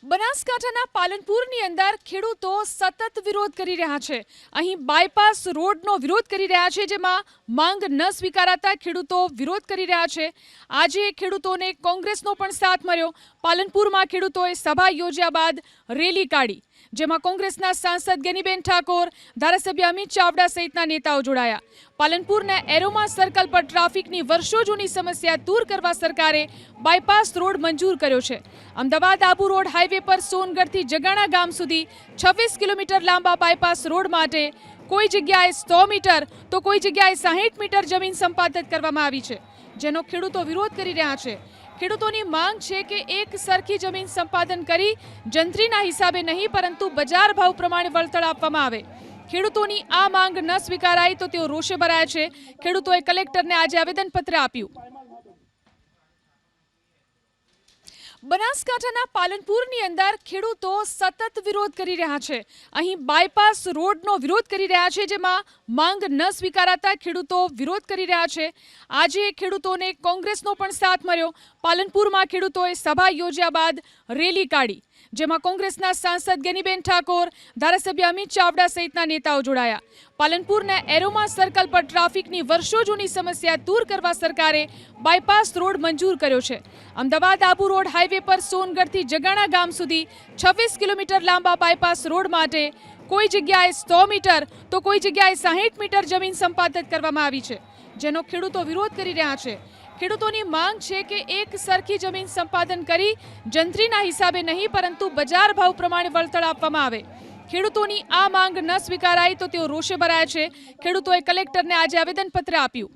બનાસકાંઠાના પાલનપુરની અંદર ખેડૂતો સતત વિરોધ કરી રહ્યા છે। અહીં બાયપાસ રોડનો વિરોધ કરી રહ્યા છે, જેમાં માંગ ન સ્વીકારાતા ખેડૂતો વિરોધ કરી રહ્યા છે। આજે ખેડૂતોને કોંગ્રેસનો પણ સાથ મળ્યો। પાલનપુરમાં ખેડૂતોએ સભા યોજ્યા બાદ રેલી કાઢી, જેમાં કોંગ્રેસના સાંસદ ગેનીબેન ઠાકોર, ધારાસભ્ય અમિત ચાવડા સહિતના નેતાઓ જોડાયા। પાલનપુરના એરોમા સર્કલ પર ટ્રાફિકની વર્ષો જૂની સમસ્યા દૂર કરવા સરકારે બાયપાસ રોડ મંજૂર કર્યો છે। અમદાવાદ આબુ રોડ હાઈવે પર સોનગઢથી જગાણા ગામ સુધી 26 કિલોમીટર લાંબા બાયપાસ રોડ માટે કોઈ જગ્યાએ 100 મીટર તો કોઈ જગ્યાએ 60 મીટર જમીન સંપાદિત કરવામાં આવી છે, જેનો ખેડૂતો વિરોધ કરી રહ્યા છે। ખેડૂતોની માંગ છે કે એક સરખી જમીન સંપાદન કરી જંત્રીના હિસાબે નહીં, પરંતુ બજાર ભાવ પ્રમાણે વળતર આપવામાં આવે। ખેડૂતોની આ માંગ ન સ્વીકારાઈ તો તેઓ રોષે ભરાયા છે। ખેડૂતોએ કલેક્ટરને આજે આવેદનપત્ર આપ્યું। બનાસકાંઠાના પાલનપુરની અંદર ખેડૂતો સતત વિરોધ કરી રહ્યા છે। અહીં બાયપાસ રોડનો વિરોધ કરી રહ્યા છે, જેમાં માંગ ન સ્વીકારાતા ખેડૂતો વિરોધ કરી રહ્યા છે। આજે ખેડૂતોને કોંગ્રેસનો પણ સાથ મળ્યો। પાલનપુરમાં ખેડૂતોએ સભા યોજ્યા બાદ રેલી કાઢી, જેમાં કોંગ્રેસના સાંસદ ગેનીબેન ઠાકોર, ધારાસભ્ય અમિત ચાવડા સહિતના નેતાઓ જોડાયા। પાલનપુરના એરોમા સર્કલ પર ટ્રાફિકની વર્ષો જૂની સમસ્યા દૂર કરવા સરકારે બાયપાસ રોડ મંજૂર કર્યો છે। અમદાવાદ આબુ રોડ હાઈવે પર સોનગઢથી જગાણા ગામ સુધી 26 કિલોમીટર લાંબા બાયપાસ રોડ માટે કોઈ જગ્યાએ 100 મીટર તો કોઈ જગ્યાએ 60 મીટર જમીન સંપાદિત કરવામાં આવી છે, જેનો ખેડૂતો વિરોધ કરી રહ્યા છે। ખેડૂતોની માંગ છે કે એક સરખી જમીન સંપાદન કરી જંત્રીના હિસાબે નહીં, પરંતુ બજાર ભાવ પ્રમાણે વળતર આપવામાં આવે। ખેડૂતોની આ માંગ ન સ્વીકારાઈ તો તેઓ રોષે ભરાયા છે। ખેડૂતોએ કલેક્ટરને આજે આવેદનપત્ર આપ્યું।